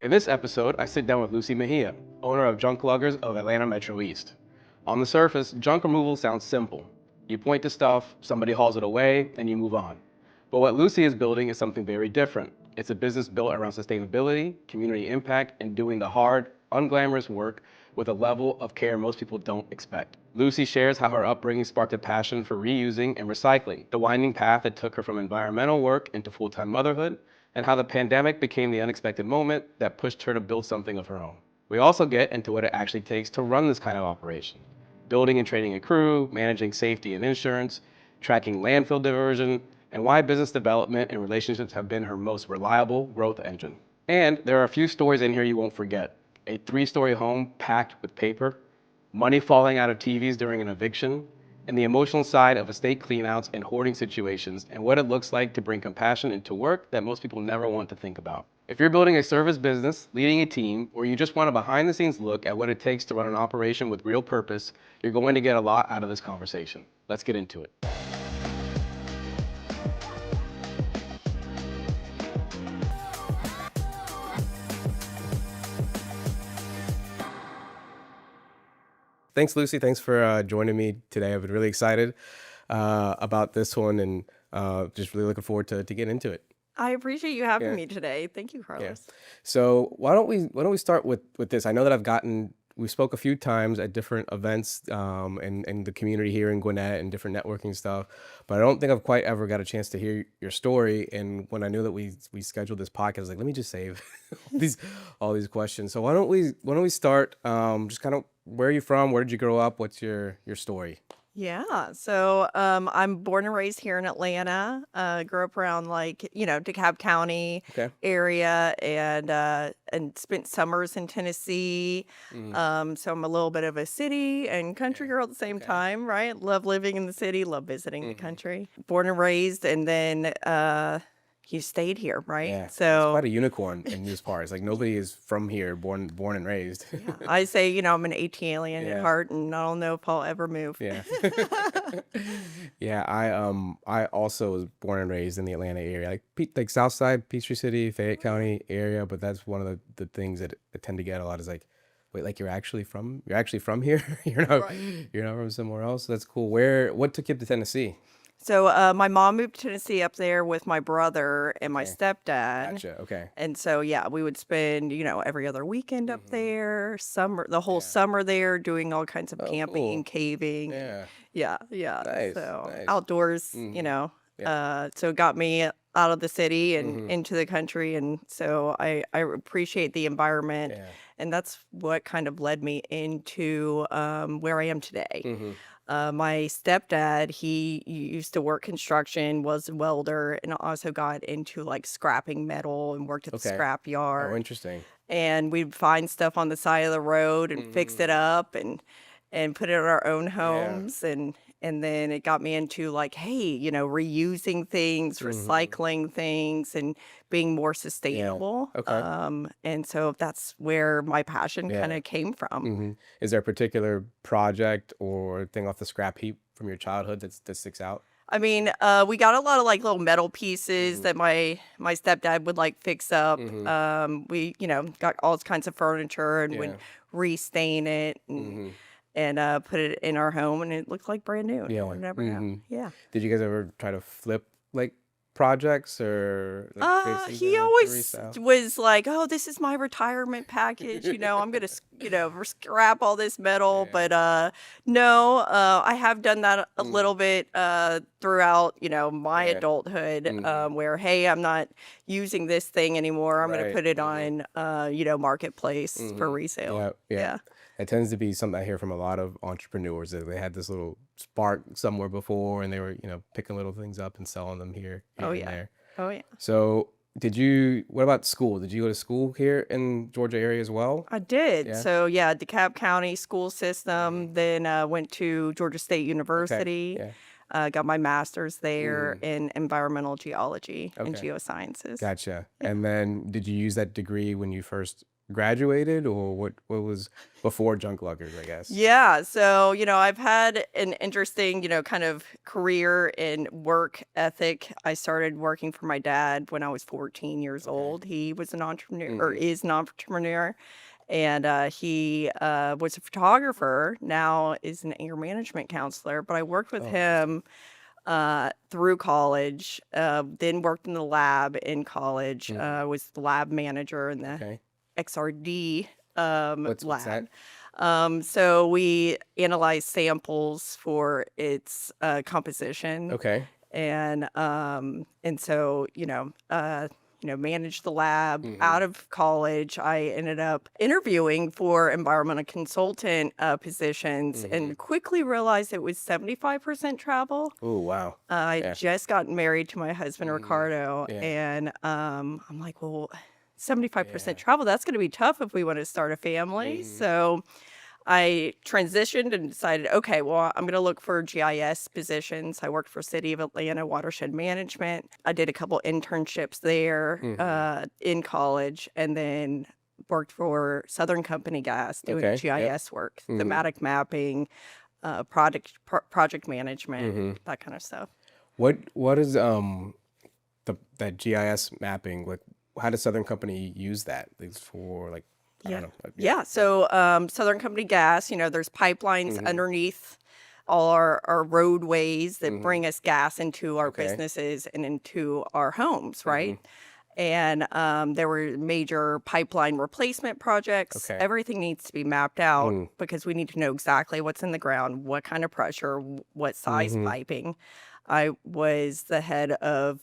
In this episode, I sit down with Lucy Mejia, owner of Junkluggers of Atlanta Metro East. On the surface, junk removal sounds simple. You point to stuff, somebody hauls it away, and you move on. But what Lucy is building is something very different. It's a business built around sustainability, community impact, and doing the hard, unglamorous work with a level of care most people don't expect. Lucy shares how her upbringing sparked a passion for reusing and recycling, the winding path that took her from environmental work into full-time motherhood, and how the pandemic became the unexpected moment that pushed her to build something of her own. We also get into what it actually takes to run this kind of operation, building and training a crew, managing safety and insurance, tracking landfill diversion, and why business development and relationships have been her most reliable growth engine. And there are a few stories in here you won't forget. A 3-story home packed with paper, money falling out of TVs during an eviction, and the emotional side of estate cleanouts and hoarding situations, and what it looks like to bring compassion into work that most people never want to think about. If you're building a service business, leading a team, or you just want a behind-the-scenes look at what it takes to run an operation with real purpose, you're going to get a lot out of this conversation. Let's get into it. Thanks, Lucy. Thanks for joining me today. I've been really excited about this one, and just really looking forward to get into it. I appreciate you having Yeah. me today. Thank you, Yeah. Carlos. So why don't we start with this? I know that we spoke a few times at different events in the community here in Gwinnett and different networking stuff, but I don't think I've quite ever got a chance to hear your story. And when I knew that we scheduled this podcast, I was like, let me just save all these questions. So why don't we start just kind of where are you from? Where did you grow up? What's your story? Yeah. So I'm born and raised here in Atlanta. Grew up around DeKalb County Okay. area and spent summers in Tennessee. So I'm a little bit of a city and country girl at the same Okay. time, right? Love living in the city, love visiting the Mhm. country. Born and raised, and then you stayed here, right? Yeah, it's So quite a unicorn in these parts. Like nobody is from here, born and raised. yeah, I say, I'm an AT alien at Yeah. heart, and I don't know if I'll ever move. Yeah. Yeah, I also was born and raised in the Atlanta area, like South Side, Peachtree City, Fayette County area, but that's one of the things that I tend to get a lot is like, wait, like you're actually from here? Right. You're not from somewhere else? That's cool. What took you to Tennessee? So my mom moved to Tennessee up there with my brother and my Okay. stepdad. Gotcha. Okay. And so, yeah, we would spend, every other weekend up Mhm. there, the whole Yeah. summer there, doing all kinds of Oh, camping cool. and caving. Yeah. Yeah, yeah. Nice. So Nice. outdoors, Mhm. Yeah. so it got me out of the city and Mhm. into the country. And so I appreciate the environment. Yeah. And that's what kind of led me into where I am today. Mhm. My stepdad, he used to work construction, was a welder, and also got into like scrapping metal and worked at the Okay. scrap Oh, yard. interesting. And we'd find stuff on the side of the road and fix it Mhm. up and put it in our own Yeah. homes. And then it got me into like, hey, reusing things, Mhm. recycling things, and being more Yeah. sustainable. Okay. And so that's where my passion kind Yeah. of came from. Mhm. Is there a particular project or thing off the scrap heap from your childhood that sticks out? I mean, we got a lot of like little metal pieces Mhm. that my stepdad would like fix up. Mhm. We, got all kinds of furniture and would Yeah. restain it and Mhm. put it in our home, and it looked like brand new. Yeah. And we'd never know. Mhm. Yeah. Did you guys ever try to flip like projects or like create something He to always resell? was like, "Oh, this is my retirement package. I'm gonna, scrap all this metal." Yeah. But no, I have done that a Mhm. little bit throughout, my Yeah. adulthood, Mhm. where hey, I'm not using this thing anymore. I'm gonna Right. put it Mhm. on, marketplace for Mhm. resale. Yeah. Yeah. Yeah. It tends to be something I hear from a lot of entrepreneurs that they had this little spark somewhere before and they were, picking little things up and selling them here Oh and yeah. there. Oh yeah. So what about school? Did you go to school here in Georgia area as well? I did. Yeah. So yeah, DeKalb County school Mhm. system. Then went to Georgia State Okay. University. Yeah. Got my master's there Mhm. in environmental geology and Okay. geosciences. Gotcha. Yeah. And then did you use that degree when you first graduated, or what was before Junkluggers, I guess? Yeah, so, I've had an interesting, kind of career in work ethic. I started working for my dad when I was 14 years Okay. old. He was an entrepreneur or Mhm. is an entrepreneur, and he was a photographer, now is an anger management counselor. But I worked with Oh, interesting. him through college, then worked in the lab in college, Mhm. was the lab manager in the Okay. XRD What's lab. that? So we analyze samples for its composition, Okay. and so managed the lab. Out Mhm. of college, I ended up interviewing for environmental consultant positions, Mhm. and quickly realized it was 75% travel. Oh, wow. I Yeah. just gotten married to my husband Mhm. Ricardo, Yeah. and I'm like, well, 75% Yeah. travel, that's going to be tough if we want to start a family. Mhm. So I transitioned and decided, okay, well, I'm going to look for GIS positions. I worked for City of Atlanta Watershed Management. I did a couple internships there Mhm. in college, and then worked for Southern Company Gas doing Okay. Yep. GIS work, Mhm. thematic mapping, project management, Mhm. that kind of stuff. What is that GIS mapping, like, how does Southern Company use that? Like, for, like, I Yeah. don't know. Yeah. Yeah. So Southern Company Gas, there's pipelines Mhm. underneath all our roadways that Mhm. bring us gas into our Okay. businesses and into our homes, right? Mhm. And there were major pipeline replacement projects. Okay. Everything needs to be mapped out Mm. because we need to know exactly what's in the ground, what kind of pressure, what size Mhm. piping. I was the head of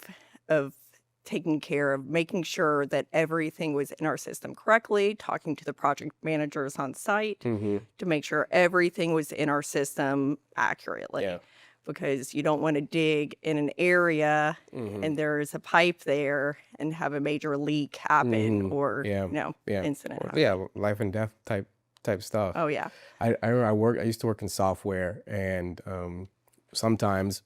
taking care of making sure that everything was in our system correctly, talking to the project managers on site Mhm. to make sure everything was in our system Yeah. accurately, because you don't want to dig in an area Mhm. and there's a pipe there and have a major leak happen, Mhm. or Yeah. Yeah. incident Or happen. yeah, life and death type stuff. Oh yeah. I remember I used to work in software, and sometimes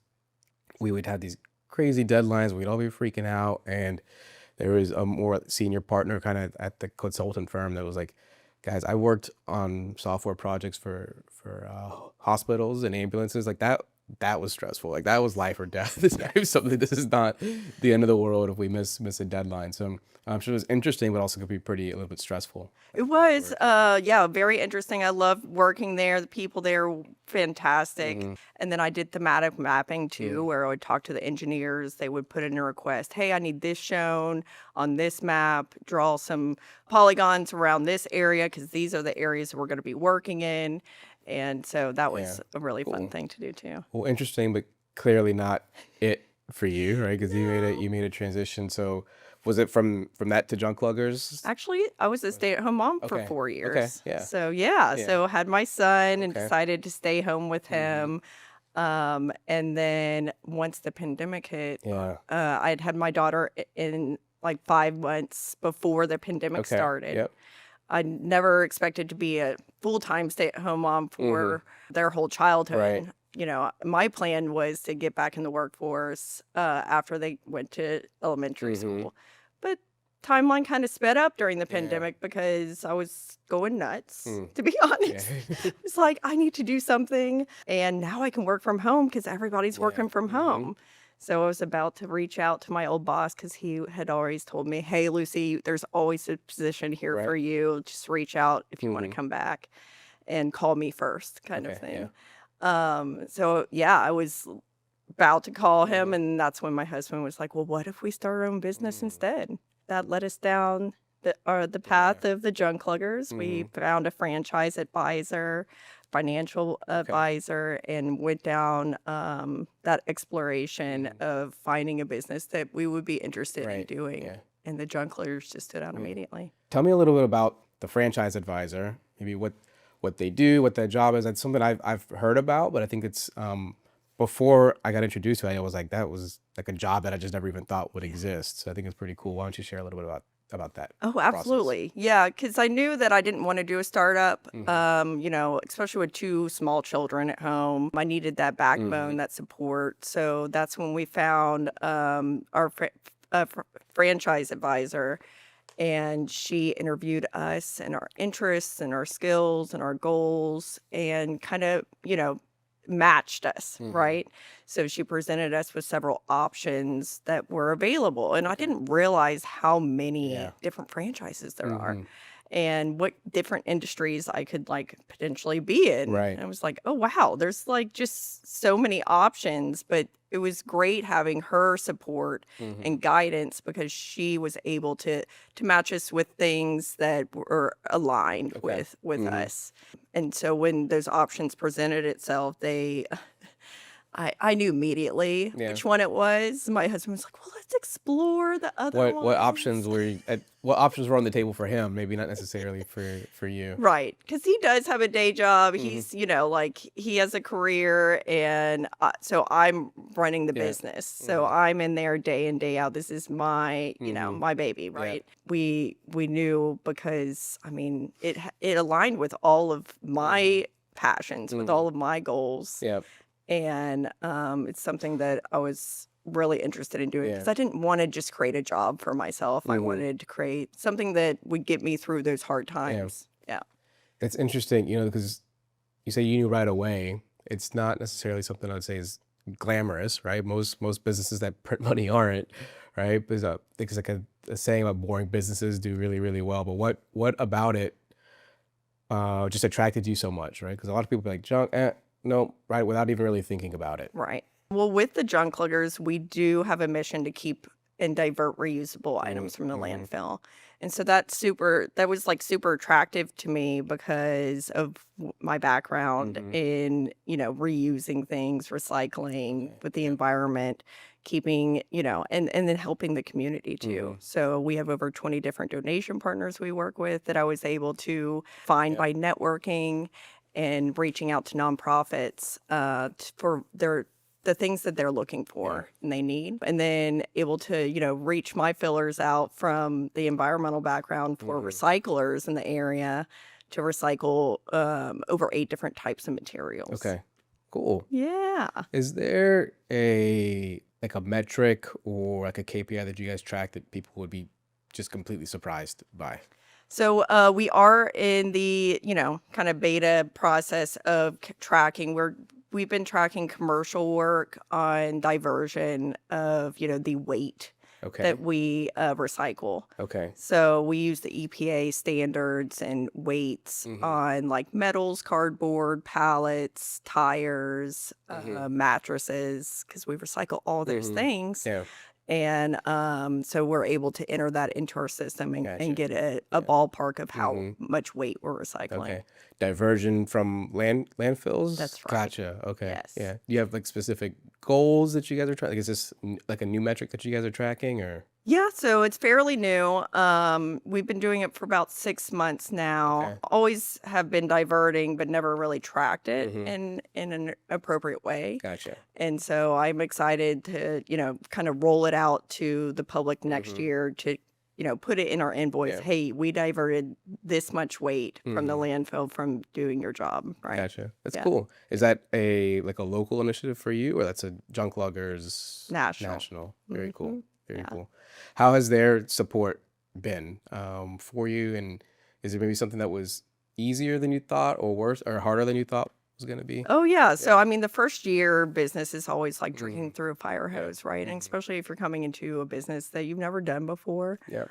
we would have these crazy deadlines. We'd all be freaking out, and there was a more senior partner kind of at the consultant firm that was like, guys, I worked on software projects for hospitals and ambulances. Like, that was stressful. Like, that was life or death. This Yeah. is something. This is not the end of the world if we miss a deadline. So I'm sure it was interesting, but also could be a little bit stressful It at was, work. yeah, very interesting. I loved working there. The people there were fantastic. Hmm. And then I did thematic mapping too, Hmm. where I would talk to the engineers. They would put in a request. Hey, I need this shown on this map. Draw some polygons around this area because these are the areas we're going to be working in. And so that Yeah. was a really fun Cool. thing to do too. Well, interesting, but clearly not it for you, right? Because No. you made a transition. So was it from that to Junkluggers? Actually, I was a stay-at-home mom for Okay. 4 Okay. years. Yeah. So yeah, Yeah. so had my son and Okay. decided to stay home with Hmm. him. And then once the pandemic hit, Yeah. I'd had my daughter in like 5 months before the pandemic Okay. started. Yep. I never expected to be a full-time stay-at-home mom Hmm. for their whole Right. childhood. My plan was to get back in the workforce after they went to elementary Hmm. school. But timeline kind of sped up during the Yeah. pandemic because I was going nuts, Mm. to be Yeah. honest. It's like, I need to do something. And now I can work from home because everybody's Yeah. working from Hmm. home. So I was about to reach out to my old boss because he had always told me, hey, Lucy, there's always a position here Right. for you. Just reach out if you want to Hmm. come back and call me first, kind of Okay. Yeah. thing. So yeah, I was about to call him, Hmm. and that's when my husband was like, well, what if we start our own business Mm. instead? That led us down the Yeah. path of the Junkluggers. We Hmm. found a franchise advisor, financial Okay. advisor, and went down that exploration Hmm. of finding a business that we would be interested in Right. doing. Yeah. And the Junkluggers just stood out Yeah. immediately. Tell me a little bit about the franchise advisor. Maybe what they do, what their job is. That's something I've heard about, but I think it's before I got introduced to it, I was like, that was like a job that I just never even thought would Yeah. exist. So I think it's pretty cool. Why don't you share a little bit about that Oh, process? absolutely. Yeah, because I knew that I didn't want to do a startup, Hmm. especially with two small children at home. I needed that Hmm. backbone, that support. So that's when we found our franchise advisor. and she interviewed us and our interests and our skills and our goals and kind of, matched us, right? So she presented us with several options that were available. And I didn't realize how many Yeah. different franchises there are and what different industries I could like potentially be in. Right. And I was like, oh, wow, there's like just so many options. But it was great having her support and guidance because she was able to match us with things that were aligned with us. And so when those options presented itself, I knew immediately Yeah. which one it was. My husband was like, well, let's explore the other What options ones. what options were on the table for him? Maybe not necessarily for you. Right, because he does have a day job. He's, like he has a career, and so I'm running the Yeah. business. So I'm in there day in, day out. This is my, my baby, right? We knew because I mean it aligned with all of my passions, with all of my goals. Yeah. And it's something that I was really interested in doing because I didn't want to just create a job for myself. I wanted to create something that would get me through those hard times. Yeah. It's interesting, because you say you knew right away. It's not necessarily something I'd say is glamorous, right? Most businesses that print money aren't, right? Because I think it's like a saying about boring businesses do really, really well. But what about it just attracted you so much, right? Because a lot of people be like, junk, no, right, without even really thinking about it. Right. Well, with the Junkluggers, we do have a mission to keep and divert reusable items from the landfill. And so that was like super attractive to me because of my background in, reusing things, recycling with the environment, keeping, and then helping the community too. So we have over 20 different donation partners we work with that I was able to find by networking and reaching out to nonprofits for the things that they're looking for and they need, and then able to reach my fillers out from the environmental background for recyclers in the area to recycle over 8 different types of materials. Okay, cool. Yeah. Is there a metric or like a KPI that you guys track that people would be just completely surprised by? So we are in the, kind of beta process of tracking. We've been tracking commercial work on diversion of, the weight that we recycle. Okay. So we use the EPA standards and weights on like metals, cardboard, pallets, tires, mattresses, because we recycle all those things. Yeah. And so we're able to enter that into our system and get a ballpark of how much weight we're recycling. Okay. Diversion from landfills? That's right. Gotcha. Okay. Yes. Yeah. Do you have like specific goals that you guys are tracking? Like, is this like a new metric that you guys are tracking or? Yeah, so it's fairly new. We've been doing it for about 6 months now. Okay. Always have been diverting, but never really tracked it in an appropriate way. Gotcha. And so I'm excited to, kind of roll it out to the public next year to, put it in our invoice. Yeah. Hey, we diverted this much weight from the landfill from doing your job, right? Gotcha. That's cool. Is that a local initiative for you, or that's a Junkluggers National? Very cool. Very Yeah. cool. How has their support been for you? And is it maybe something that was easier than you thought, or worse, or harder than you thought was going to be? Oh, yeah. So, I mean, the first year business is always like drinking through a fire hose, right? And especially if you're coming into a business that you've never done before. Yeah.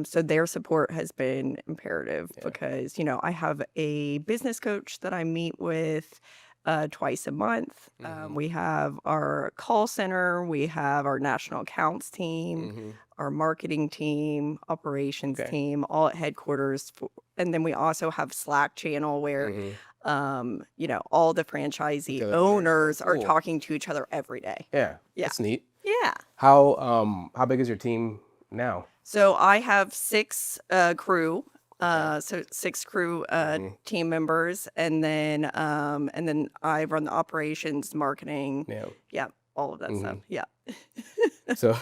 So their support has been imperative because, I have a business coach that I meet with twice a month. We have our call center, we have our national accounts team, our marketing team, operations team, all at headquarters. And then we also have Slack channel where, all the franchisee owners are talking to each other every day. Yeah. Yeah. That's neat. Yeah. How big is your team now? So I have 6 crew. So 6 crew team members, and then I run the operations, marketing, all of that stuff. Yeah. So,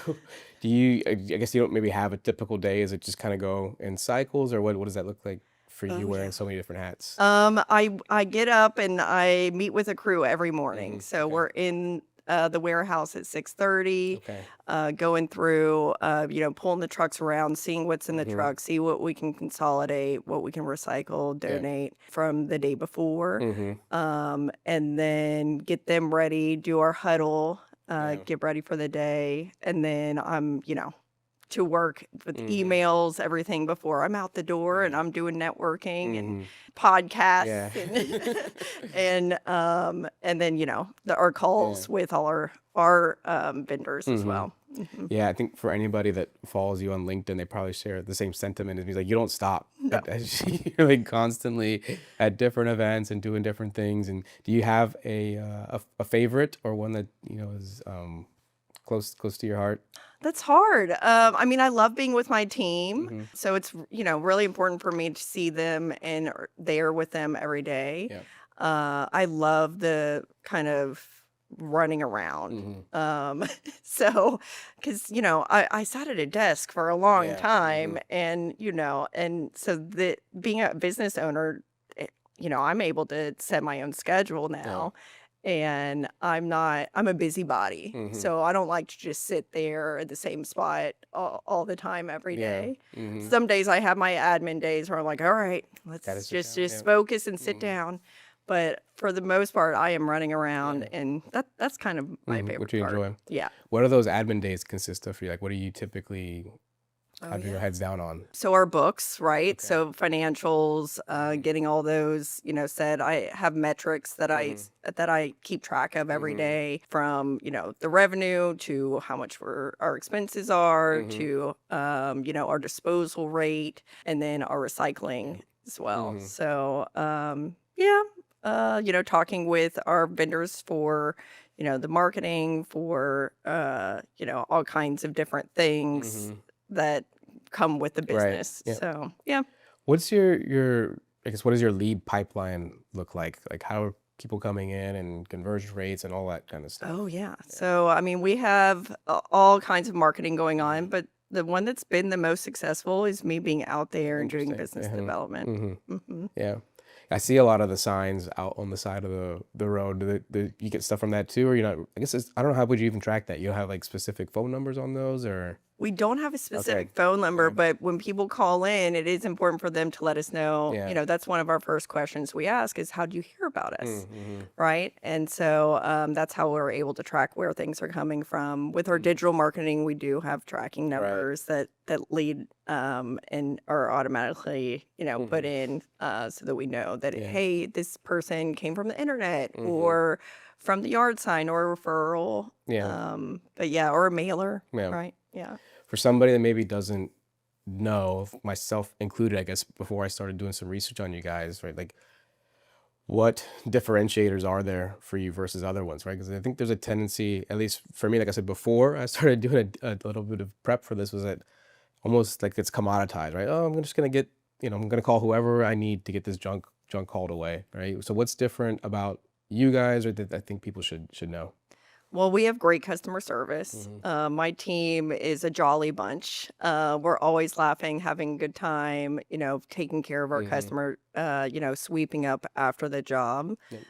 do you? I guess you don't maybe have a typical day. Is it just kind of go in cycles, or what does that look like for you wearing so many different hats? I get up and I meet with a crew every morning. So we're in the warehouse at 6:30, Okay. going through, pulling the trucks around, seeing what's in the truck, see what we can consolidate, what we can recycle, Yeah. donate from the day before, Mm-hmm. and then get them ready, do our huddle, Yeah. get ready for the day, and then I'm, to work with Mm-hmm. emails, everything before I'm out the door, and Yeah. I'm doing networking and Mm-hmm. podcasts Yeah. and then our Yeah. calls with all our vendors as Mm-hmm. well. Yeah, I think for anybody that follows you on LinkedIn, they probably share the same sentiment as me. Like, you don't stop. No. You're like constantly at different events and doing different things. And do you have a favorite or one that is close to your heart? That's hard. I mean, I love being with my team, Mm-hmm. so it's really important for me to see them and there with them every day. Yeah. I love the kind of running around. Mm-hmm. So, because I sat at a desk for a long Yeah. time, Mm-hmm. and so the being a business owner, I'm able to set my own schedule Yeah. now. And I'm a busybody. Mm-hmm. So I don't like to just sit there at the same spot all the time every Yeah. day. Mm-hmm. Some days I have my admin days where I'm like, all right, Gotta let's sit just down. Yeah. focus and sit Mhm. down. But for the most part, I am running around, Yeah. and that's kind of my What favorite you part. enjoy? Yeah. What do those admin days consist of for you? Like, what do you typically Oh, have your yeah. heads down on? So our books, right? Okay. So financials, getting all those, said. I have metrics that I keep track of every Mhm. day, from the revenue to how much our expenses are Mhm. to our disposal rate, and then our recycling as well. Mhm. So yeah, talking with our vendors for the marketing, for all kinds of different things Mhm. that come with the Right. business. Yeah. So yeah. What's your I guess, what does your lead pipeline look like? Like, how are people coming in and conversion rates and all that kind of stuff? Oh yeah. Yeah. So I mean, we have all kinds of marketing going on, Mhm. but the one that's been the most successful is me being out there and doing Interesting. business Mhm. development. Mhm. hmm Yeah. I see a lot of the signs out on the side of the road. You get stuff from that too, or you're not? I guess I don't know, how would you even track that? You don't have like specific phone numbers on those, or? We don't have a Okay. specific phone number, Yeah. but when people call in, it is important for them to let us know. Yeah. That's one of our first questions we ask is, how do you hear about us? Mm-hmm. Right. And so that's how we're able to track where things are coming from. With our digital marketing, we do have tracking Right. numbers that lead and are automatically, put Mhm. in so that we know that, Yeah. hey, this person came from the internet Mhm. or from the yard sign or a referral. Yeah. But yeah, or a mailer. Yeah. Right. Yeah. For somebody that maybe doesn't know, myself included, I guess, before I started doing some research on you guys, right? Like, what differentiators are there for you versus other ones, right? Because I think there's a tendency, at least for me, like I said before, I started doing a little bit of prep for this, was that almost like it's commoditized, right? Oh, I'm just gonna get, I'm gonna call whoever I need to get this junk hauled away, right? So what's different about you guys, or that I think people should know? Well, we have great customer service. Mhm. My team is a jolly bunch. We're always laughing, having a good time, taking care of our Mhm. customer, sweeping up after the job. Yep.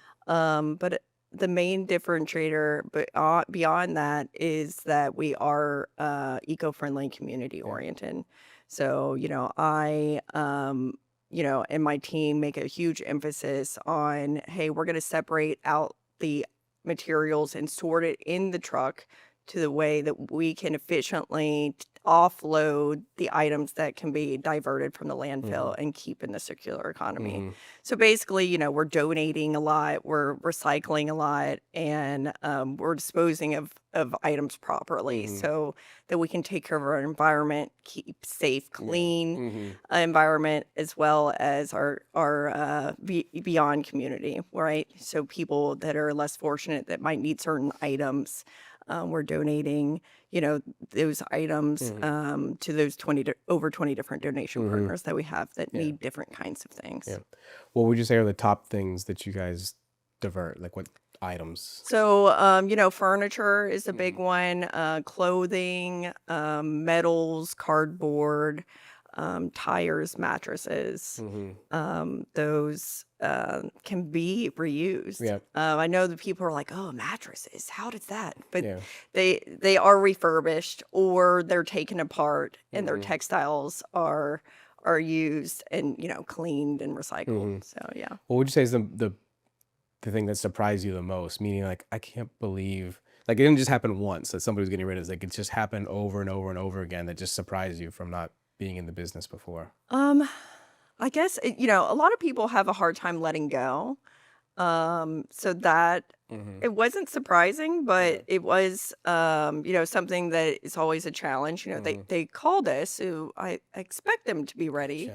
But the main differentiator beyond that is that we are eco-friendly, community Yeah. oriented. So, and my team make a huge emphasis on, hey, we're going to separate out the materials and sort it in the truck to the way that we can efficiently offload the items that can be diverted from the landfill Mhm. and keep in the circular economy. Mhm. So basically, we're donating a lot, we're recycling a lot, and we're disposing of items properly Mhm. so that we can take care of our environment, keep safe, Yeah. clean Mhm. environment, as well as our beyond community, right? So people that are less fortunate that might need certain items, we're donating, those items Mhm. to those over 20 different donation Mhm. partners that we have that Yeah. need different kinds of things. Yeah. What would you say are the top things that you guys divert? Like, what items? So, furniture is a big Mhm. one, clothing, metals, cardboard, tires, mattresses. Those can be reused. Yeah. I know that people are like, oh, mattresses, how does that? But Yeah. they are refurbished or they're taken apart and their textiles are used and, cleaned and recycled. So, yeah. What would you say is the thing that surprised you the most? Meaning, like, I can't believe, like, it didn't just happen once that somebody was getting rid of it. Like, it just happened over and over and over again that just surprised you from not being in the business before. I guess, a lot of people have a hard time letting go. So that it wasn't surprising, but it was, something that is always a challenge. They called us, so I expect them to be ready.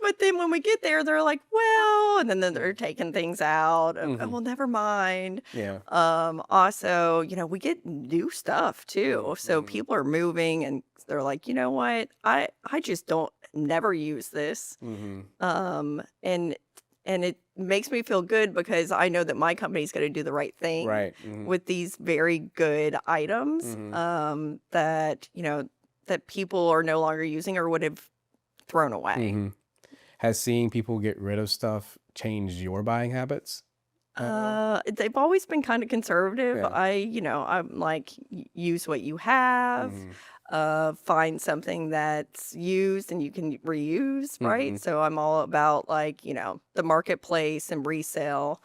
But then when we get there, they're like, well, and then they're taking things out. Oh, well, never mind. Yeah. Also, we get new stuff too. So people are moving and they're like, you know what? I just don't never use this. And it makes me feel good because I know that my company's going to do the right thing Right. with these very good items that, that people are no longer using or would have thrown away. Has seeing people get rid of stuff changed your buying habits? They've always been kind of conservative. Yeah. I'm like, use what you have. Find something that's used and you can reuse, right? So I'm all about like, the marketplace and resale.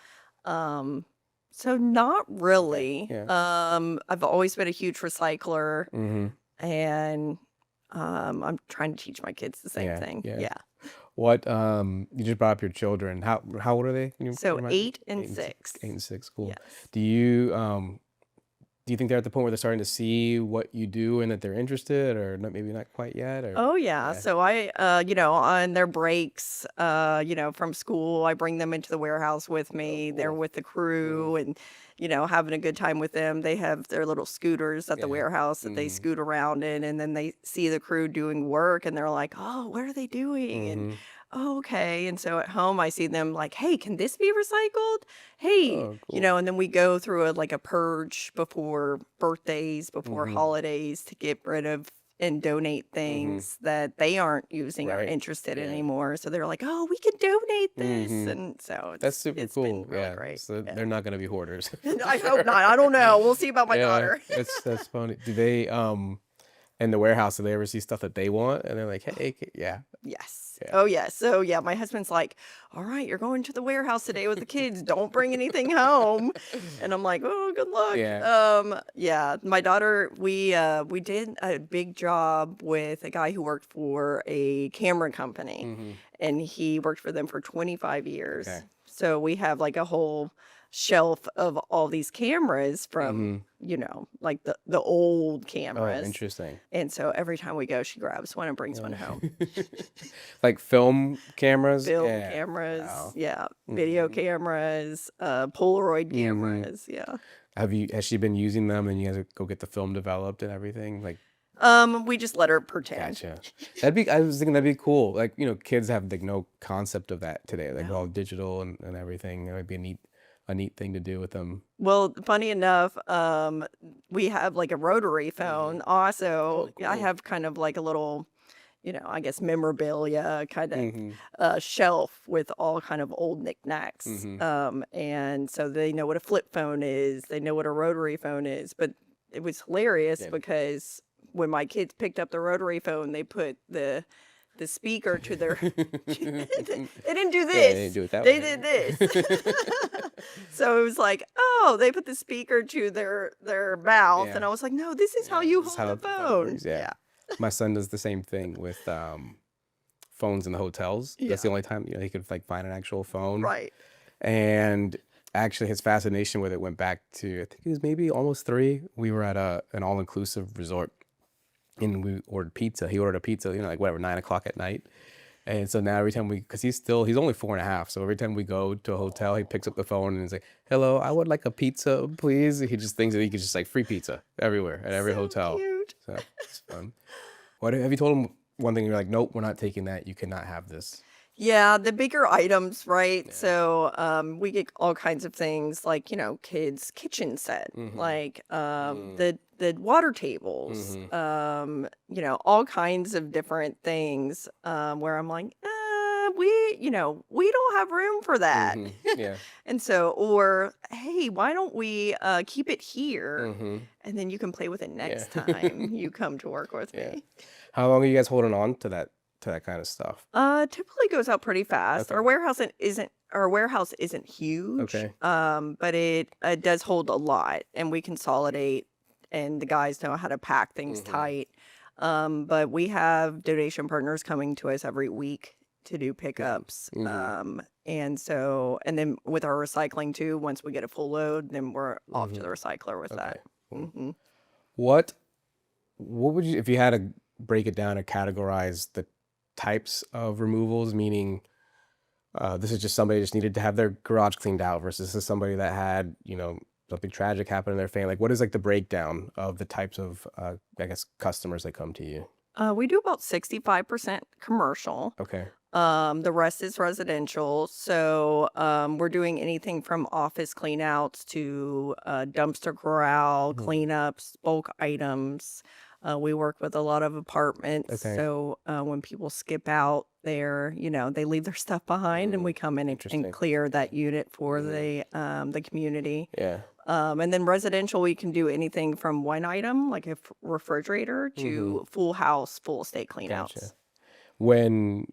So not really. Yeah. I've always been a huge recycler and I'm trying to teach my kids the same thing. Yeah. What you just brought up your children. How old are they? Can you So remind me? 8 and 6. 8 and 6. Cool. Yes. Do you think they're at the point where they're starting to see what you do and that they're interested, or maybe not quite yet? Or Oh yeah. So I, on their breaks, from school, I bring them into the warehouse with me. They're cool. with the crew and, having a good time with them. They have their little scooters at the Yeah. warehouse that they scoot around in, and then they see the crew doing work and they're like, oh, what are they doing? And oh, okay. And so at home, I see them like, hey, can this be recycled? Hey, Oh, cool. and then we go through a purge before birthdays, before holidays to get rid of and donate things that they aren't using or Right. interested in Yeah. anymore. So they're like, oh, we can donate this. And so That's super it's cool. been really Yeah. great. So Yeah. they're not going to be hoarders. I hope not. I don't know. We'll see about my Yeah, daughter. that's funny. Do they in the warehouse, do they ever see stuff that they want and they're like, hey, yeah. Yes. Yeah. Oh, yes. So, yeah, my husband's like, all right, you're going to the warehouse today with the kids. Don't bring anything home. And I'm like, oh, good luck. Yeah. Yeah, my daughter, we did a big job with a guy who worked for a camera company, and he worked for them for 25 years. Okay. So we have like a whole shelf of all these cameras from, like the old Oh, cameras. interesting. And so every time we go, she grabs one and brings one home. Like film cameras? Film Yeah. cameras, Wow. video cameras, Polaroid cameras, yeah. Has she been using them and you guys go get the film developed and everything? Like, We just let her pretend. gotcha. I was thinking that'd be cool. Like, kids have like no concept of that today. Like all digital and everything. That would be a neat thing to do with them. Well, funny enough, we have like a rotary phone also. Oh, I cool. have kind of like a little, I guess memorabilia kind of shelf with all kind of old knickknacks. And so they know what a flip phone is. They know what a rotary phone is. But it was hilarious Yeah. because when my kids picked up the rotary phone, they put the speaker to their they didn't do Yeah, this. they didn't do it that They way. did this. So it was like, oh, they put the speaker to their mouth. Yeah. And I was like, no, this is how you This is hold how a the phone phone. works, yeah. My son does the same thing with phones in the hotels. That's the only time he could like find an actual phone. Right. And actually, his fascination with it went back to, I think he was maybe almost 3. We were at an all-inclusive resort, and we ordered pizza. He ordered a pizza, like whatever, 9 o'clock at night. And so now every time because he's only 4.5. So every time we go to a hotel, he picks up the phone and he's like, hello, I would like a pizza, please. He just thinks that he could just like free pizza everywhere at every So hotel. cute. So it's fun. What have you told him one thing? You're like, nope, we're not taking that. You cannot have this. Yeah, the bigger items, right? Yeah. So we get all kinds of things like, kids' kitchen set, like the water tables, all kinds of different things where I'm like, we don't have room for that. Yeah. And so, or hey, why don't we keep it here? And then you can play with it Yeah. next time you come to work with Yeah. me. How long are you guys holding on to that kind of stuff? Typically goes out pretty fast. Okay. Our warehouse isn't huge. Okay. But it does hold a lot, and we consolidate, and the guys know how to pack things tight. But we have donation partners coming to us every week to do pickups. And then with our recycling too, once we get a full load, then we're off to the recycler with that. Cool. hmm What would you, if you had to break it down or categorize the types of removals, meaning this is just somebody just needed to have their garage cleaned out versus this is somebody that had, something tragic happen in their family. Like, what is like the breakdown of the types of, I guess, customers that come to you? We do about 65% commercial. Okay. The rest is residential. So we're doing anything from office cleanouts to dumpster corral cleanups, bulk items. We work with a lot of apartments. Okay. So when people skip out there, they leave their stuff behind, and we come in and Interesting. clear that unit for the community. Yeah. And then residential, we can do anything from one item, like a refrigerator, to full house, full estate cleanouts. Gotcha. When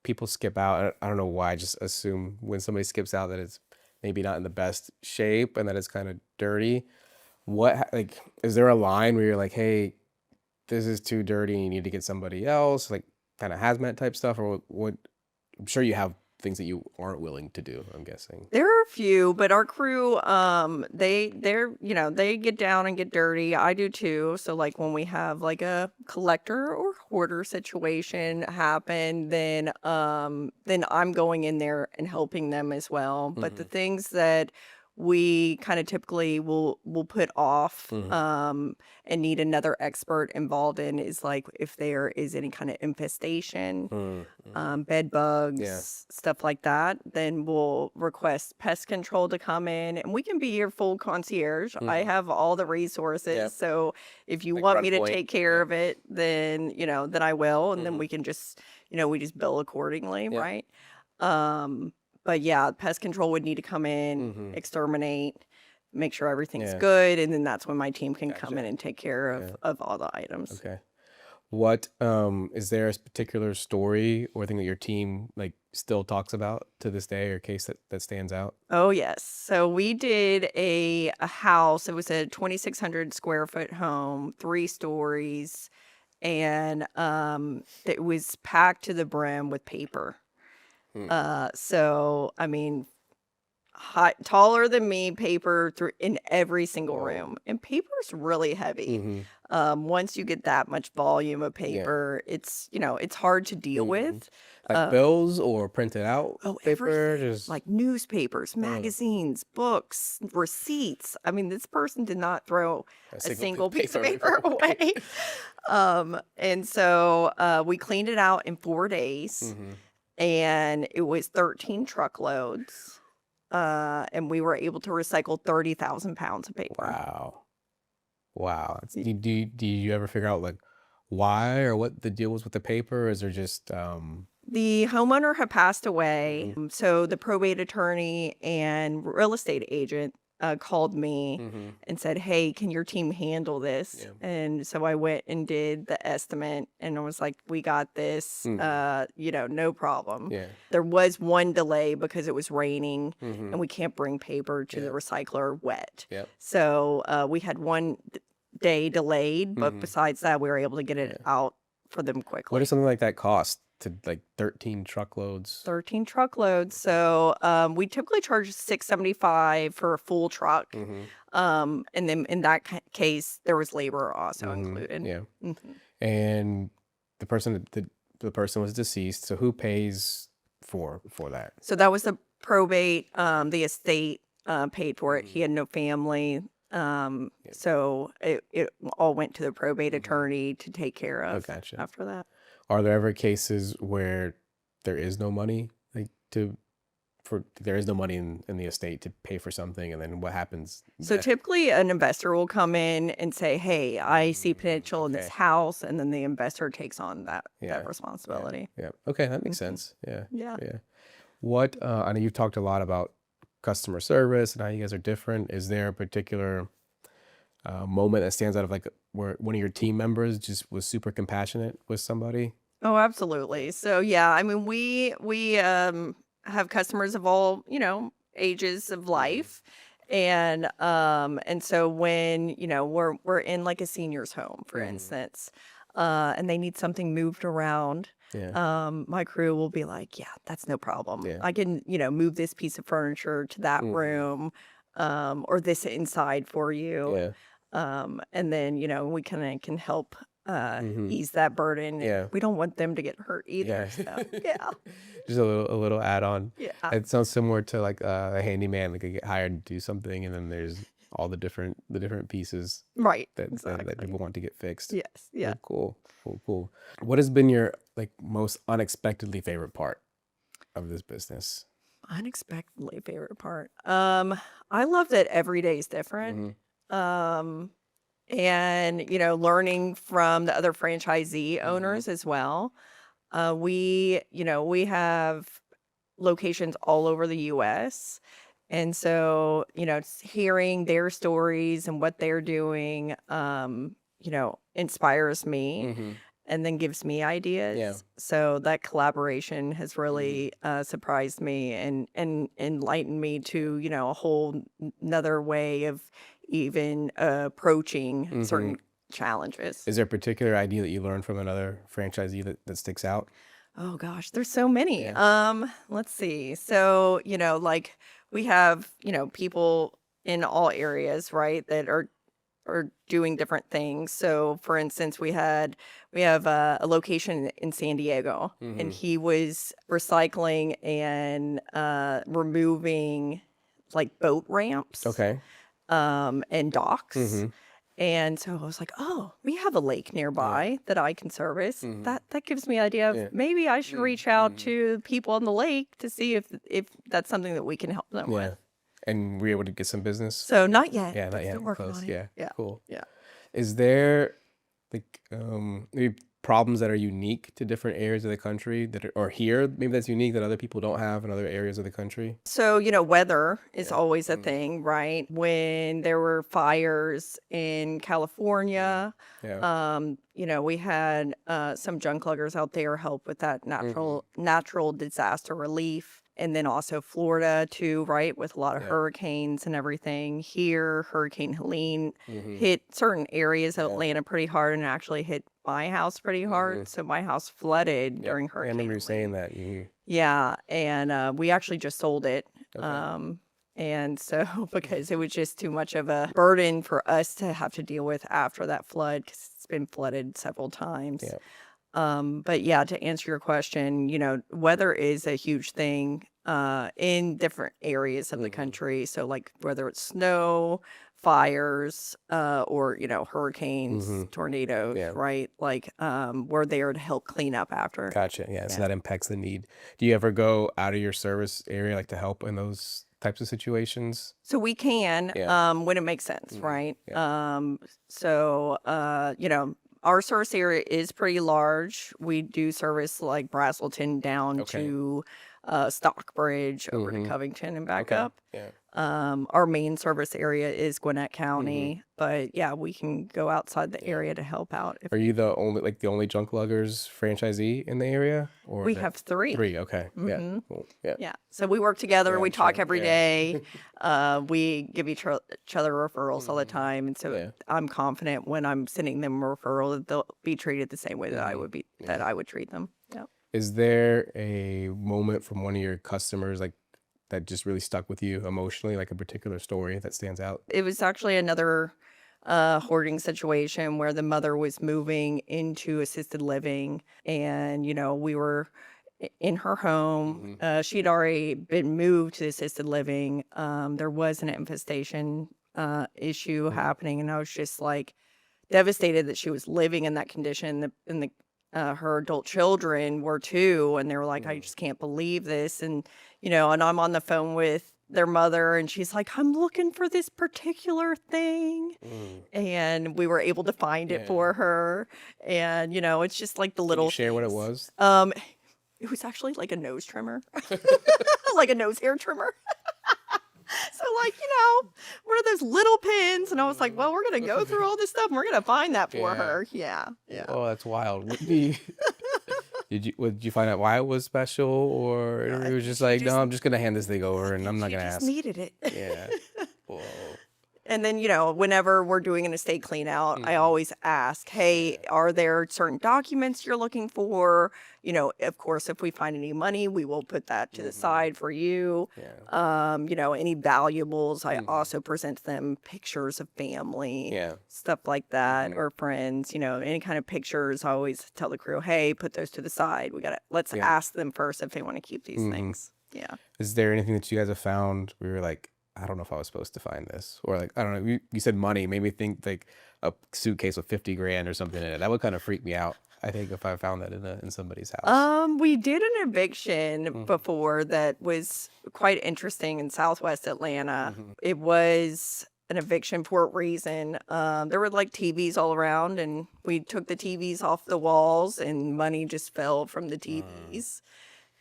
people skip out, I don't know why, I just assume when somebody skips out that it's maybe not in the best shape and that it's kind of dirty. Like, is there a line where you're like, hey, this is too dirty and you need to get somebody else, like kind of hazmat type stuff, or what? I'm sure you have things that you aren't willing to do, I'm guessing. There are a few, but our crew, they get down and get dirty. I do too. So like when we have like a collector or hoarder situation happen, then I'm going in there and helping them as well. But the things that we kind of typically will put off and need another expert involved in is like if there is any kind of infestation, bed bugs, stuff like that, then we'll request pest control to come in, and we can be your full concierge. I have all the resources. So if you Like want run me to point. take care of it, then then I will, and then we can just we just bill accordingly, right? But yeah, pest control would need to come in, exterminate, make sure everything's good, and then that's when my team can come in and take care of all the items. Okay. What is there a particular story or thing that your team like still talks about to this day, or case that stands out? Oh yes. So we did a house. It was a 2,600 square foot home, 3 stories, and it was packed to the brim with paper. So I mean, taller than me, paper through in every single room, and paper's really heavy. Once you get that much volume of paper, it's it's hard to deal with. Like bills or printed out paper, Everything, just like newspapers, magazines, books, receipts. I mean, this person did not throw a single piece of paper away. And so we cleaned it out in 4 days. And it was 13 truckloads, and we were able to recycle 30,000 pounds of paper. Wow. Do you ever figure out like why or what the deal was with the paper? Or is there just The homeowner had passed away, so the probate attorney and real estate agent called me and said, hey, can your team handle this? And so I went and did the estimate, and I was like, we got this, no problem. There was one delay because it was raining, and we can't bring paper to the recycler wet. So we had 1 day delayed, but besides that, we were able to get it out for them quickly. what does something like that cost to like 13 truckloads? 13 truckloads. So we typically charge $675 for a full truck. And then in that case, there was labor also included. And the person was deceased. So who pays for that? So that was the probate. The estate paid for it. He had no family. So it all went to the probate attorney to take care of Gotcha. after that. Are there ever cases where there is no money like there is no money in the estate to pay for something, and then what happens? So typically an investor will come in and say, hey, I see potential in this Okay. house, and then the investor takes on Yeah. that responsibility. Yeah. Okay, that makes Mhm. sense. Yeah. Yeah. Yeah. What I know you've talked a lot about customer service and how you guys are different. Is there a particular moment that stands out of like where one of your team members just was super compassionate with somebody? Oh, absolutely. So yeah, I mean, we have customers of all, ages of life. And so when, we're in like a senior's home, for instance, and they need something moved around, Yeah. my crew will be like, yeah, that's no problem. Yeah. I can, move this piece of furniture to that room, or this inside for you. Yeah. And then, we kind of can help Mhm. ease that burden. Yeah. We don't want them to get hurt either. Yeah. So yeah, Just a little add on. yeah, It sounds similar to like a handyman, like, get hired to do something, and then there's all the different pieces right, that exactly. people want to get fixed. Yes, yeah. Oh, cool. Cool. Cool. What has been your like most unexpectedly favorite part of this business? Unexpectedly favorite part. I love that every day is different. Mhm. Um, and learning from the other franchisee owners as well. We have locations all over the US. And so, it's hearing their stories and what they're doing, inspires me Mhm. and then gives me Yeah. ideas. So that collaboration has really surprised me and enlightened me to, a whole another way of even approaching certain challenges. Is there a particular idea that you learned from another franchisee that sticks out? Oh gosh, there's so many. Yeah. Let's see. So, like we have, people in all areas, right, that are doing different things. So, for instance, we have a location in San Diego, and Mhm. he was recycling and removing like boat ramps Okay. and docks. Mhm. And so I was like, "Oh, we have a lake nearby that I can service." Mhm. That gives me an idea of Yeah. maybe I should reach out to people on the lake to see if that's something that we can help them Yeah. with. And were you able to get some business? So not yet, Yeah, not but yet. still working Close. on it. Yeah. Yeah. Cool. Yeah. Is there like maybe problems that are unique to different areas of the country or here maybe that's unique that other people don't have in other areas of the country? So, weather is Yeah. always a thing, right? When there were fires in California, Yeah. we had some Junkluggers out there help with that natural disaster relief. And then also Florida too, right? With a lot of Yeah. hurricanes and everything. Here, Hurricane Helene Mhm. hit certain areas of Yeah. Atlanta pretty hard and actually hit my house pretty hard. So my house flooded Yeah. during I Hurricane remember you Helene. saying that. You Yeah, and we actually just sold it. Okay. And so because it was just too much of a burden for us to have to deal with after that flood, because it's been flooded several times. Yeah. But yeah, to answer your question, weather is a huge thing in different areas of the country. So like whether it's snow, fires, or hurricanes, tornadoes, Yeah. right? Like we're there to help clean up after. Gotcha. Yeah. So Yeah. that impacts the need. Do you ever go out of your service area like to help in those types of situations? So we can, Yeah. when it makes sense, right? Yeah. So, our service area is pretty large. We do service like Brazelton down Okay. to Stockbridge over to Mhm. Covington and back Okay. up. Yeah. Our main service area is Gwinnett Mm-hmm. County, but yeah, we can go outside the Yeah. area to help out. If Are you the only Junkluggers franchisee in the area, or we have three. three? Okay. Yeah. Mhm. Cool. Yeah. Yeah. So we work together. Yeah, We I'm talk sure. every Yeah. day. We give each other referrals all the time. And so Yeah. I'm confident when I'm sending them a referral that they'll be treated the same way that I Mhm. would that I would treat them. Yeah. Is there a moment from one of your customers like that just really stuck with you emotionally, like a particular story that stands out? It was actually another hoarding situation where the mother was moving into assisted living, and we were in her home. She'd already been moved to assisted living. There was an infestation issue happening, and I was just like devastated that she was living in that condition. And the her adult children were too, and they were like, I just can't believe this. And, and I'm on the phone with their mother, and she's like, I'm looking for this particular thing. And we were able to find it Yeah. for her. And, it's just like the Can you little share what it things. was? It was actually like a nose trimmer, like a nose hair trimmer. So like, one of those little pins. And I was like, well, we're going to go through all this stuff and we're going to find that for Yeah. her. Yeah. Yeah. Oh, that's wild. Did you find out why it was special, or I it was think just she like, just- no, I'm just gonna hand this thing over and I'm not She gonna just ask. needed it. Yeah. Whoa. And then, whenever we're doing an estate clean out, I Mhm. always ask, hey, are there certain documents you're looking for? Of course, if we find any money, we will put that to the side for you. Yeah. Any valuables, I Mhm. also present them pictures of family, Yeah. stuff like that, Mhm. or friends, any kind of pictures. I always tell the crew, hey, put those to the side. Let's Yeah. ask them first if they want to keep these Mhm. things. Yeah. Is there anything that you guys have found where you're like, I don't know if I was supposed to find this, or like, I don't know. You said money made me think like a suitcase with 50 grand or something in it. That would kind of freak me out. I think if I found that in somebody's house. We did an eviction Mhm. before that was quite interesting in Southwest Atlanta. Mhm. It was an eviction for a reason. There were like TVs all around, and we took the TVs off the walls, and money just fell from the TVs.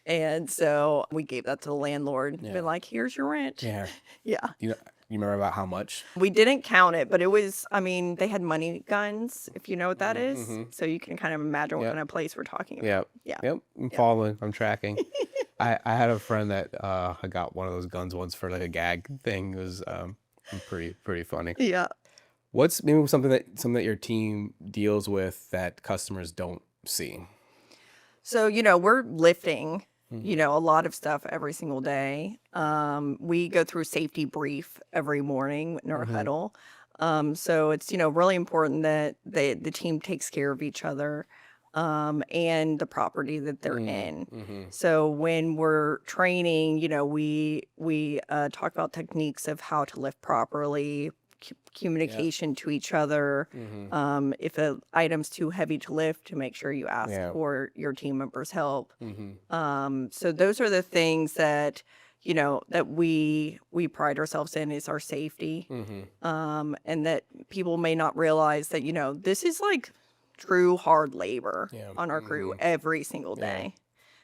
And so we gave that to the landlord. Yeah. Been like, here's your rent. Yeah. Yeah. You remember about how much? We didn't count it, but it was, they had money guns, if you know what that is. Mhm. So you can kind of imagine what Yep. kind of place we're talking about. Yep. Yeah. Yep. I'm following. I'm tracking. I had a friend that I got one of those guns once for like a gag thing. It was pretty funny. Yeah. What's maybe something that your team deals with that customers don't see? So, we're lifting, a lot of stuff every single day. We go through safety brief every morning in our huddle. So it's, really important that the team takes care of each other, and the property that they're in. Mhm. So when we're training, we talk about techniques of how to lift properly, communication to each other. Mhm. If an item's too heavy to lift, to make sure you ask Yeah. for your team members' help. Mhm. So those are the things that that we pride ourselves in, is our safety. Mhm. And that people may not realize that this is like true hard labor Yeah. on our crew Mhm. every single Yeah. day.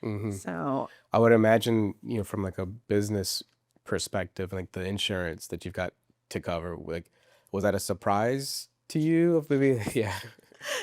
Mhm. So I would imagine, from like a business perspective, like the insurance that you've got to cover, like, was that a surprise to you? Of maybe, yeah.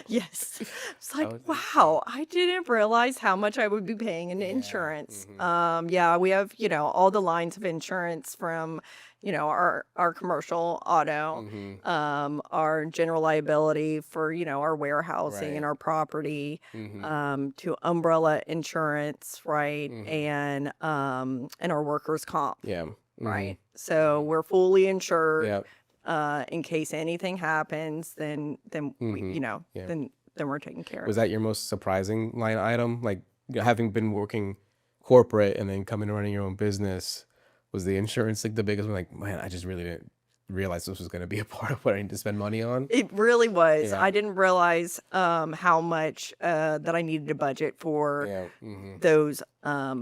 yes, it's like, would think so. wow, I didn't realize how much I would be paying in Yeah. insurance. Mhm. Yeah, we have all the lines of insurance from our commercial auto, Mhm. our general liability for our warehousing Right. and our property, Mhm. to umbrella insurance, right, Mhm. and our workers' comp, Yeah. right. Mhm. So we're fully insured. Yeah. In case anything happens, then we, Mhm. Yeah. then we're taken care Was of. that your most surprising line item? Like, having been working corporate and then coming to running your own business, was the insurance like the biggest one? Like, man, I just really didn't realize this was going to be a part of what I need to spend money on. It really was. Yeah. I didn't realize how much that I needed to budget for Yeah. Mhm. those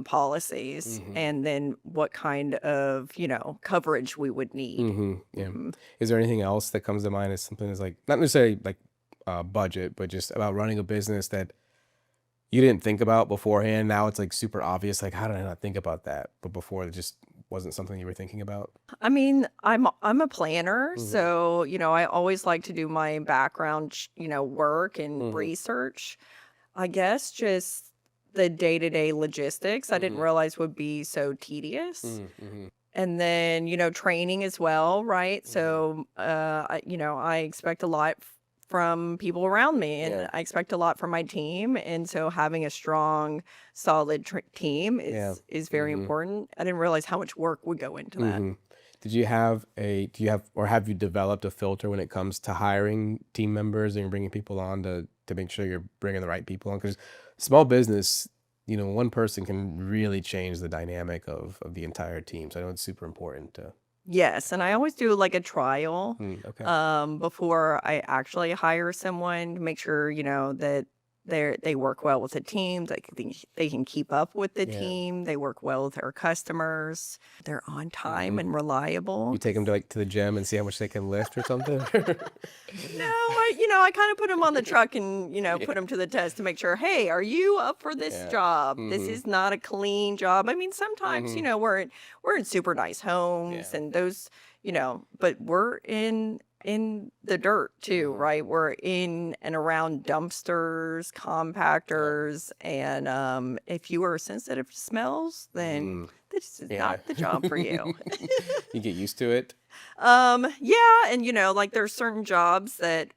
policies, Mhm. and then what kind of coverage we would need. Mhm. Yeah. Mhm. Is there anything else that comes to mind as something that's like not necessarily like budget, but just about running a business that you didn't think about beforehand? Now it's like super obvious. Like, how did I not think about that? But before it just wasn't something you were thinking about. I'm a planner, Mhm. so I always like to do my background, work and Mhm. research. I guess just the day-to-day logistics I didn't Mhm. realize would be so tedious. Mhm. And then, training as well, right? Mhm. So, I expect a lot from people around me, and Yeah. I expect a lot from my team. And so having a strong, solid team Yeah. is very Mhm. important. I didn't realize how much work would go into that. Mhm. Do you have or have you developed a filter when it comes to hiring team members and bringing people on to make sure you're bringing the right people on? Because small business, one person can really change the dynamic of the entire team. So I know it's super important to. Yes, and I always do like a trial Okay. before I actually hire someone to make sure, that They work well with the team. They can keep up with the Yeah. team. They work well with their customers. They're on time and You reliable. take them to the gym and see how much they can lift or something. No, I kind of put them on the truck and, put them to the test to make sure, hey, are you up for this Yeah. job? This is not a clean job. I mean, sometimes, we're in super nice homes Yeah. and those, but we're in the dirt too, right? We're in and around dumpsters, compactors, and if you are sensitive to smells, then this is Yeah. not the job for you. You get used to it. Yeah, and like there's certain jobs that,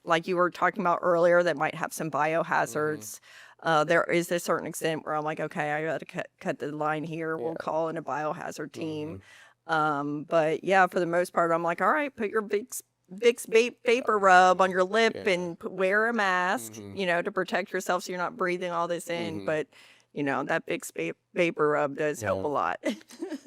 like you were talking about earlier, that might have some biohazards. There is a certain extent where I'm like, okay, I got to cut the line here. We'll call in a biohazard team. But yeah, for the most part, I'm like, all right, put your Vicks vapor rub on your lip and wear a mask, to protect yourself so you're not breathing all this in. But that Vicks vapor rub does help a lot.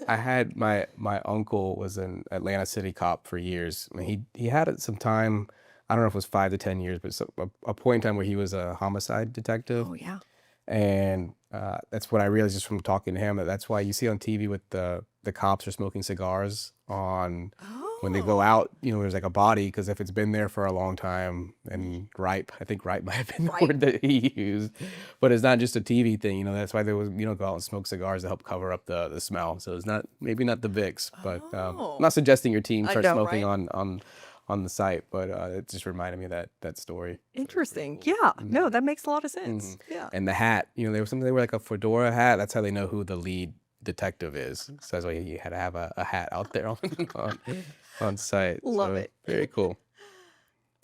I had my uncle was an Atlanta City cop for years. I mean, he had some time. I don't know if it was 5 to 10 years, but a point in time where he was a homicide detective. Oh yeah. And that's what I realized just from talking to him. That's why you see on TV with the cops are smoking cigars on when they go out. There's like a body, because if it's been there for a long time and ripe, I think ripe might have been the word that he used. But it's not just a TV thing. That's why they was go out and smoke cigars to help cover up the smell. So it's maybe not the Vicks, but I'm not suggesting your team start smoking on the site, but it just reminded me of that story. Interesting. Yeah. No, that makes a lot of sense. Yeah. And the hat, they were like a fedora hat. That's how they know who the lead detective is. So that's why you had to have a hat out there on site. Love it. Very cool.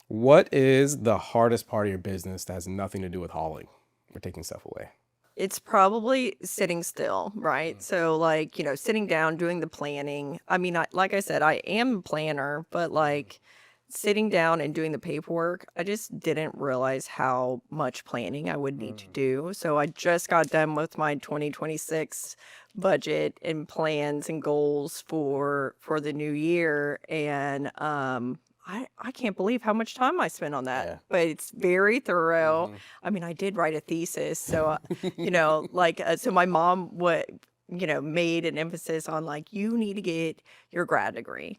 What is the hardest part of your business that has nothing to do with hauling or taking stuff away? It's probably sitting still, right? So like, sitting down, doing the planning. I mean, like I said, I am a planner, but like sitting down and doing the paperwork, I just didn't realize how much planning I would need to do. So I just got done with my 2026 budget and plans and goals for the new year. And I can't believe how much time I spent on that, but it's very thorough. I mean, I did write a thesis. So, so my mom made an emphasis on like, you need to get your grad degree.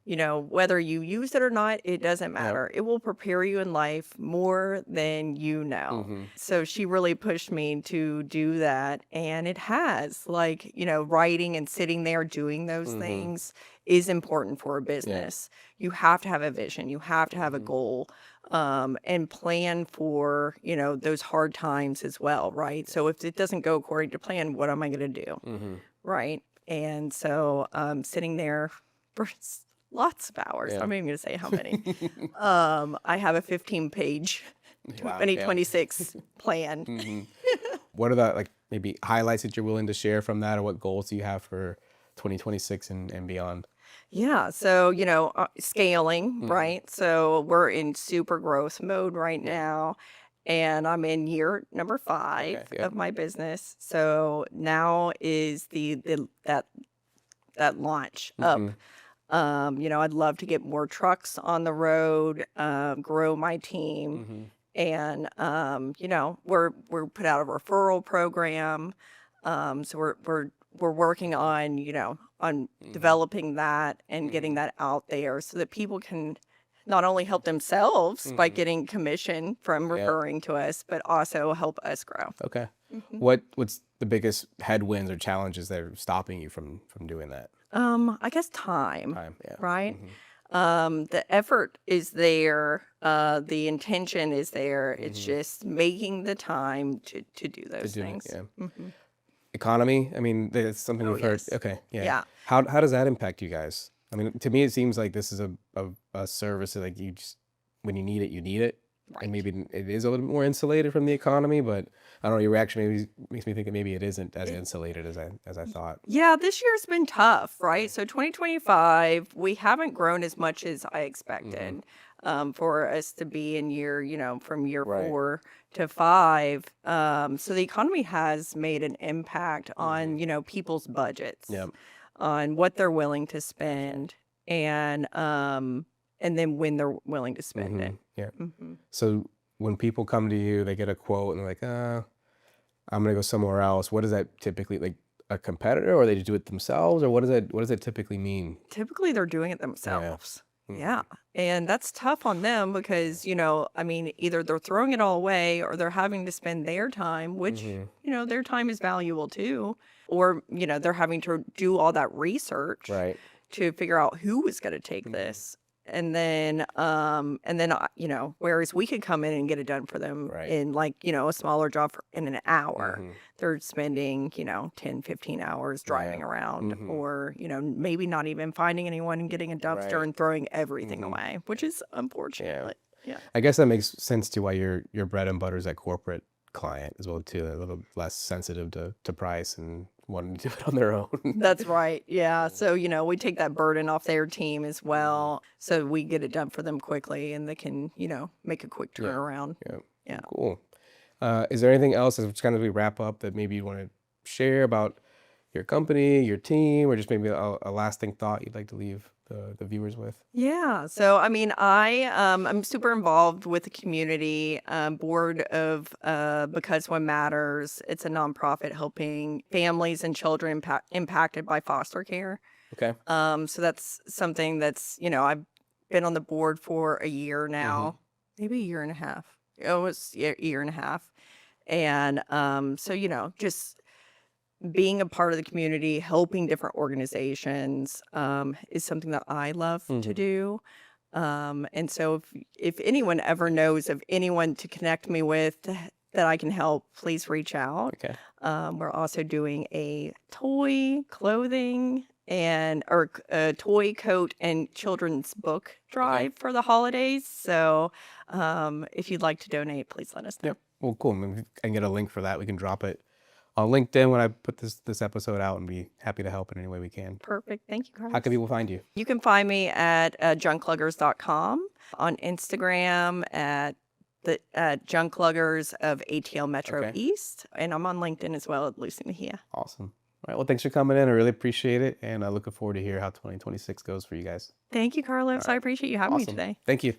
Whether you use it or not, it doesn't matter. It will prepare you in life more than you know. So she really pushed me to do that. And it has, like, writing and sitting there doing those things is important for a business. You have to have a vision. You have to have a goal. And plan for, those hard times as well, right? So if it doesn't go according to plan, what am I going to do? Right? And so sitting there for lots of hours. I'm not even going to say how many. I have a 15-page 2026 plan. What are the maybe highlights that you're willing to share from that, or what goals do you have for 2026 and beyond? Yeah. So, scaling, right? So we're in super growth mode right now. And I'm in year number 5 of my business. So now is that launch up. I'd love to get more trucks on the road, grow my team. And, we're put out a referral program. So we're working on, on developing that and getting that out there so that people can not only help themselves by getting commission from referring to us, but also help us grow. Okay. What's the biggest headwinds or challenges that are stopping you from doing that? I guess time, Yeah. right? The effort is there. The intention is there. It's just making the time to do those things. Economy, I mean, that's something we've heard. Yes. Okay. Yeah. How does that impact you guys? I mean, to me, it seems like this is a service that, like, you just, when you need it. Right. And maybe it is a little bit more insulated from the economy, but I don't know, your reaction maybe makes me think that maybe it isn't as insulated as I thought. Yeah, this year's been tough, right? So 2025, we haven't grown as much as I expected for us to be in year, from year 4 to 5. So the economy has made an impact on, people's budgets, on what they're willing to spend, and then when they're willing to spend it. So when people come to you, they get a quote and they're like, I'm gonna go somewhere else. What does that typically like? A competitor, or they just do it themselves, or what does that typically mean? Typically, they're doing it Yeah. themselves. Mhm. Yeah. And that's tough on them because, I mean, either they're throwing it all away or they're having to spend their time, which, Mhm. their time is valuable too. Or, they're having to do all that research Right. to figure out who was going to take Mhm. this. And then, whereas we could come in and get it done for them Right. in like, a smaller job in an hour, Mhm. they're spending, 10, 15 hours driving Yeah. around Mhm. or, maybe not even finding anyone and getting a dumpster Right. and throwing everything Mhm. away, which is unfortunate. Yeah. I guess that makes sense to why your bread and butter is that corporate client as well too. A little less sensitive to price and wanting to do it on their own. That's right. Yeah. So, we take that burden off their team as Mhm. well. So we get it done for them quickly and they can, make a quick Yeah. turnaround. Yeah. Yeah. Cool. Is there anything else as kind of we wrap up that maybe you want to share about your company, your team, or just maybe a lasting thought you'd like to leave the viewers with? Yeah. So, I mean, I'm super involved with the community board of Because One Matters. It's a nonprofit helping families and children impacted by foster care. Okay. So that's something that's, I've been on the board for a year Mhm. now, maybe a year and a half. It was a year and a half. And so, just being a part of the community, helping different organizations is something that I love to Mhm. do. And so if anyone ever knows of anyone to connect me with that I can help, please reach out. Okay. We're also doing a toy, clothing, or a toy, coat, and children's book drive for the holidays. So if you'd like to donate, please let us know. Yep. Well, cool. Maybe I can get a link for that. We can drop it on LinkedIn when I put this episode out, and be happy to help in any way we can. Perfect. Thank you, Carlos. How can people find you? You can find me at junkluggers.com, on Instagram at Junkluggers of ATL Metro Okay. East, and I'm on LinkedIn as well at Lucy Mejia. Awesome. All right. Well, thanks for coming in. I really appreciate it, and I'm looking forward to hear how 2026 goes for you guys. Thank you, Carlos. All I right. appreciate you having me Awesome. today. Thank you.